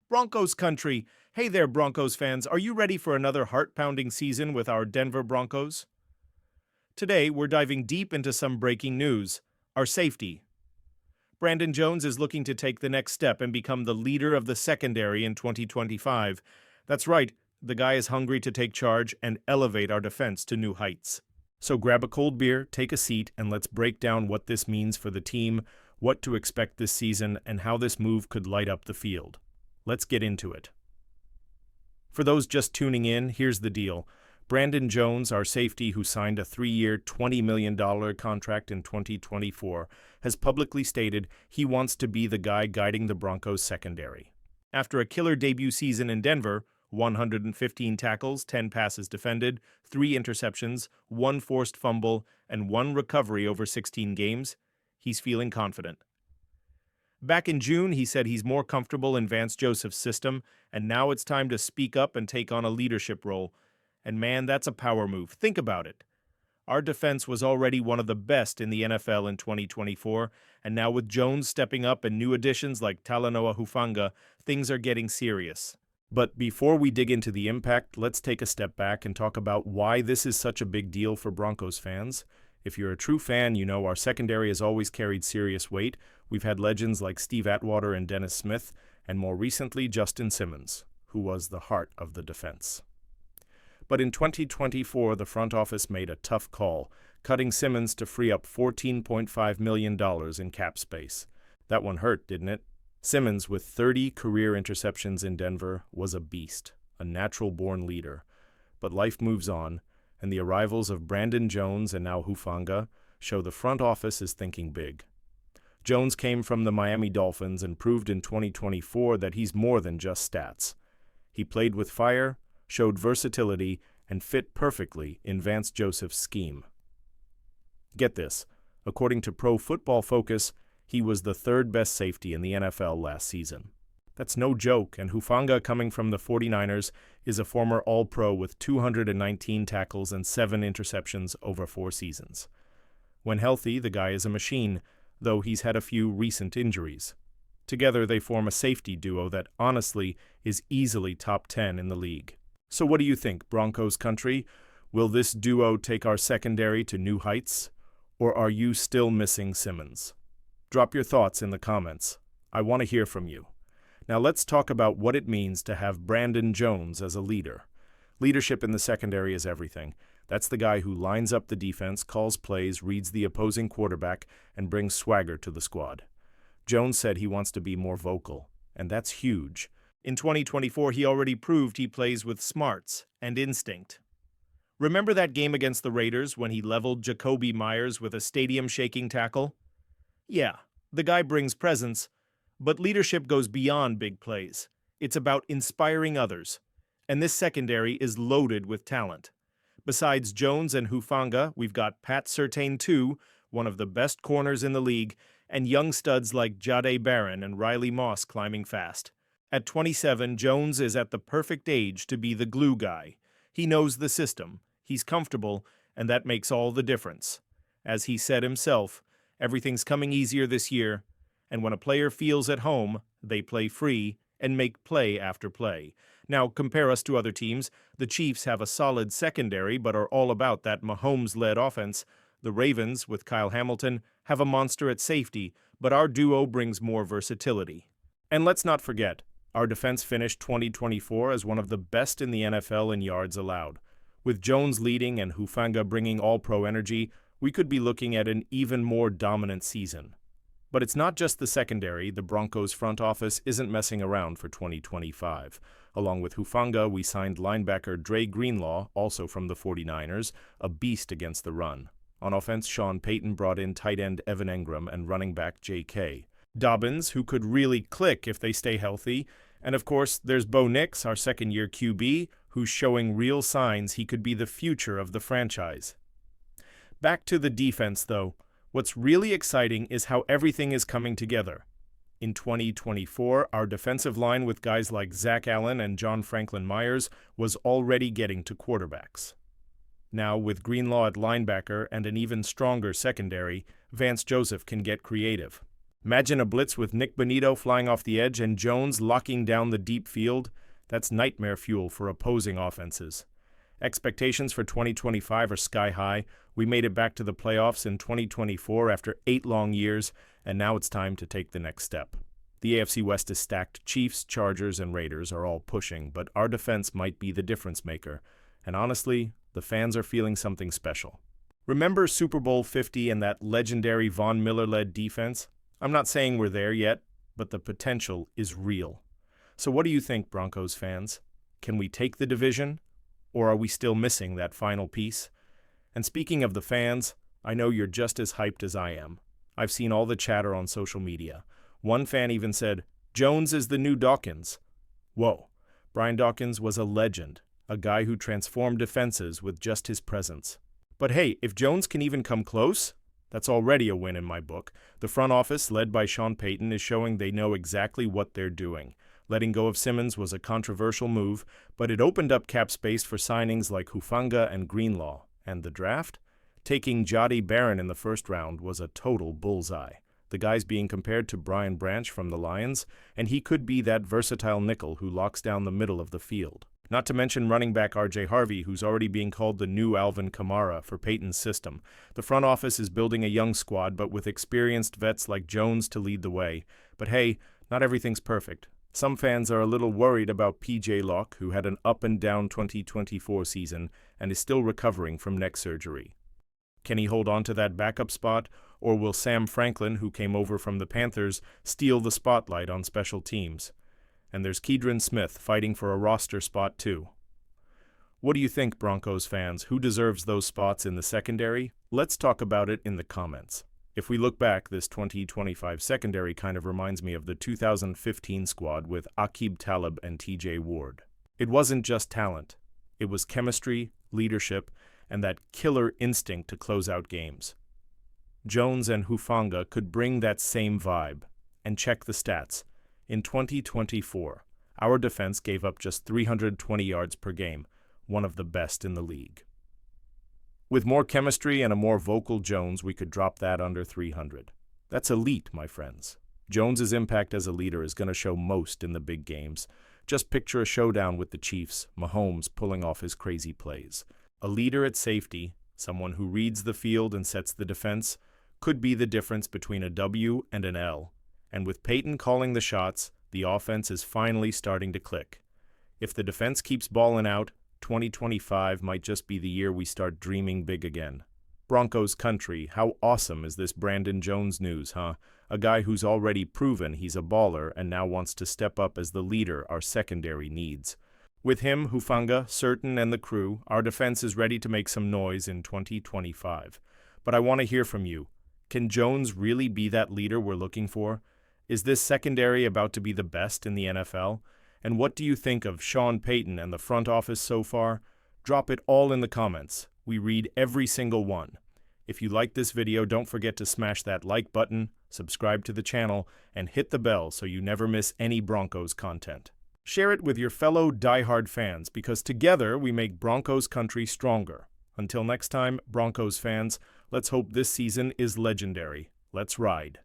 Broncos Country. Hey there, Broncos fans. Are you ready for another heart-pounding season with our Denver Broncos? Today, we're diving deep into some breaking news. Our safety. Brandon Jones is looking to take the next step and become the leader of the secondary in 2025. That's right, the guy is hungry to take charge and elevate our defense to new heights. So grab a cold beer, take a seat, and let's break down what this means for the team, what to expect this season, and how this move could light up the field. Let's get into it. For those just tuning in, here's the deal. Brandon Jones, our safety who signed a 3-year, $20 million contract in 2024, has publicly stated he wants to be the guy guiding the Broncos secondary. After a killer debut season in Denver, 115 tackles, 10 passes defended, 3 interceptions, 1 forced fumble, and 1 recovery over 16 games, he's feeling confident. Back in June, he said he's more comfortable in Vance Joseph's system, and now it's time to speak up and take on a leadership role. And man, that's a power move. Think about it. Our defense was already one of the best in the NFL in 2024, and now with Jones stepping up and new additions like Talanoa Hufanga, things are getting serious. But before we dig into the impact, let's take a step back and talk about why this is such a big deal for Broncos fans. If you're a true fan, you know our secondary has always carried serious weight. We've had legends like Steve Atwater and Dennis Smith, and more recently Justin Simmons, who was the heart of the defense. But in 2024, the front office made a tough call, cutting Simmons to free up $14.5 million in cap space. That one hurt, didn't it? Simmons, with 30 career interceptions in Denver, was a beast, a natural-born leader. But life moves on, and the arrivals of Brandon Jones and now Hufanga show the front office is thinking big. Jones came from the Miami Dolphins and proved in 2024 that he's more than just stats. He played with fire, showed versatility, and fit perfectly in Vance Joseph's scheme. Get this, according to Pro Football Focus, he was the third best safety in the NFL last season. That's no joke, and Hufanga, coming from the 49ers, is a former All-Pro with 219 tackles and 7 interceptions over 4 seasons. When healthy, the guy is a machine, though he's had a few recent injuries. Together, they form a safety duo that, honestly, is easily top 10 in the league. So what do you think, Broncos Country? Will this duo take our secondary to new heights? Or are you still missing Simmons? Drop your thoughts in the comments. I want to hear from you. Now let's talk about what it means to have Brandon Jones as a leader. Leadership in the secondary is everything. That's the guy who lines up the defense, calls plays, reads the opposing quarterback, and brings swagger to the squad. Jones said he wants to be more vocal, and that's huge. In 2024, he already proved he plays with smarts and instinct. Remember that game against the Raiders when he leveled Jacoby Myers with a stadium-shaking tackle? Yeah, the guy brings presence, but leadership goes beyond big plays. It's about inspiring others, and this secondary is loaded with talent. Besides Jones and Hufanga, we've got Pat Surtain II, one of the best corners in the league, and young studs like Jahdae Barron and Riley Moss climbing fast. At 27, Jones is at the perfect age to be the glue guy. He knows the system, he's comfortable, and that makes all the difference. As he said himself, everything's coming easier this year, and when a player feels at home, they play free and make play after play. Now, compare us to other teams. The Chiefs have a solid secondary but are all about that Mahomes-led offense. The Ravens, with Kyle Hamilton, have a monster at safety, but our duo brings more versatility. And let's not forget, our defense finished 2024 as one of the best in the NFL in yards allowed. With Jones leading and Hufanga bringing all-pro energy, we could be looking at an even more dominant season. But it's not just the secondary. The Broncos front office isn't messing around for 2025. Along with Hufanga, we signed linebacker Dre Greenlaw, also from the 49ers, a beast against the run. On offense, Sean Payton brought in tight end Evan Engram and running back J.K. Dobbins, who could really click if they stay healthy. And of course, there's Bo Nix, our second-year QB, who's showing real signs he could be the future of the franchise. Back to the defense, though. What's really exciting is how everything is coming together. In 2024, our defensive line with guys like Zach Allen and John Franklin Myers was already getting to quarterbacks. Now, with Greenlaw at linebacker and an even stronger secondary, Vance Joseph can get creative. Imagine a blitz with Nick Bonito flying off the edge and Jones locking down the deep field. That's nightmare fuel for opposing offenses. Expectations for 2025 are sky high. We made it back to the playoffs in 2024 after 8 long years, and now it's time to take the next step. The AFC West is stacked. Chiefs, Chargers, and Raiders are all pushing, but our defense might be the difference maker. And honestly, the fans are feeling something special. Remember Super Bowl 50 and that legendary Von Miller-led defense? I'm not saying we're there yet, but the potential is real. So what do you think, Broncos fans? Can we take the division? Or are we still missing that final piece? And speaking of the fans, I know you're just as hyped as I am. I've seen all the chatter on social media. One fan even said, Jones is the new Dawkins. Whoa, Brian Dawkins was a legend, a guy who transformed defenses with just his presence. But hey, if Jones can even come close, that's already a win in my book. The front office, led by Sean Payton, is showing they know exactly what they're doing. Letting go of Simmons was a controversial move, but it opened up cap space for signings like Hufanga and Greenlaw. And the draft? Taking Jahdae Barron in the first round was a total bullseye. The guy's being compared to Brian Branch from the Lions, and he could be that versatile nickel who locks down the middle of the field. Not to mention running back R.J. Harvey, who's already being called the new Alvin Kamara for Payton's system. The front office is building a young squad, but with experienced vets like Jones to lead the way. But hey, not everything's perfect. Some fans are a little worried about P.J. Locke, who had an up-and-down 2024 season and is still recovering from neck surgery. Can he hold on to that backup spot, or will Sam Franklin, who came over from the Panthers, steal the spotlight on special teams? And there's Keidron Smith fighting for a roster spot too. What do you think, Broncos fans? Who deserves those spots in the secondary? Let's talk about it in the comments. If we look back, this 2025 secondary kind of reminds me of the 2015 squad with Aqib Talib and TJ Ward. It wasn't just talent. It was chemistry, leadership, and that killer instinct to close out games. Jones and Hufanga could bring that same vibe. And check the stats. In 2024, our defense gave up just 320 yards per game, one of the best in the league. With more chemistry and a more vocal Jones, we could drop that under 300. That's elite, my friends. Jones's impact as a leader is going to show most in the big games. Just picture a showdown with the Chiefs, Mahomes pulling off his crazy plays. A leader at safety, someone who reads the field and sets the defense, could be the difference between a W and an L. And with Payton calling the shots, the offense is finally starting to click. If the defense keeps balling out, 2025 might just be the year we start dreaming big again. Broncos Country, how awesome is this Brandon Jones news, huh? A guy who's already proven he's a baller and now wants to step up as the leader our secondary needs. With him, Hufanga, Certain, and the crew, our defense is ready to make some noise in 2025. But I want to hear from you. Can Jones really be that leader we're looking for? Is this secondary about to be the best in the NFL? And what do you think of Sean Payton and the front office so far? Drop it all in the comments. We read every single one. If you like this video, don't forget to smash that like button, subscribe to the channel, and hit the bell so you never miss any Broncos content. Share it with your fellow diehard fans because together we make Broncos Country stronger. Until next time, Broncos fans, let's hope this season is legendary. Let's ride.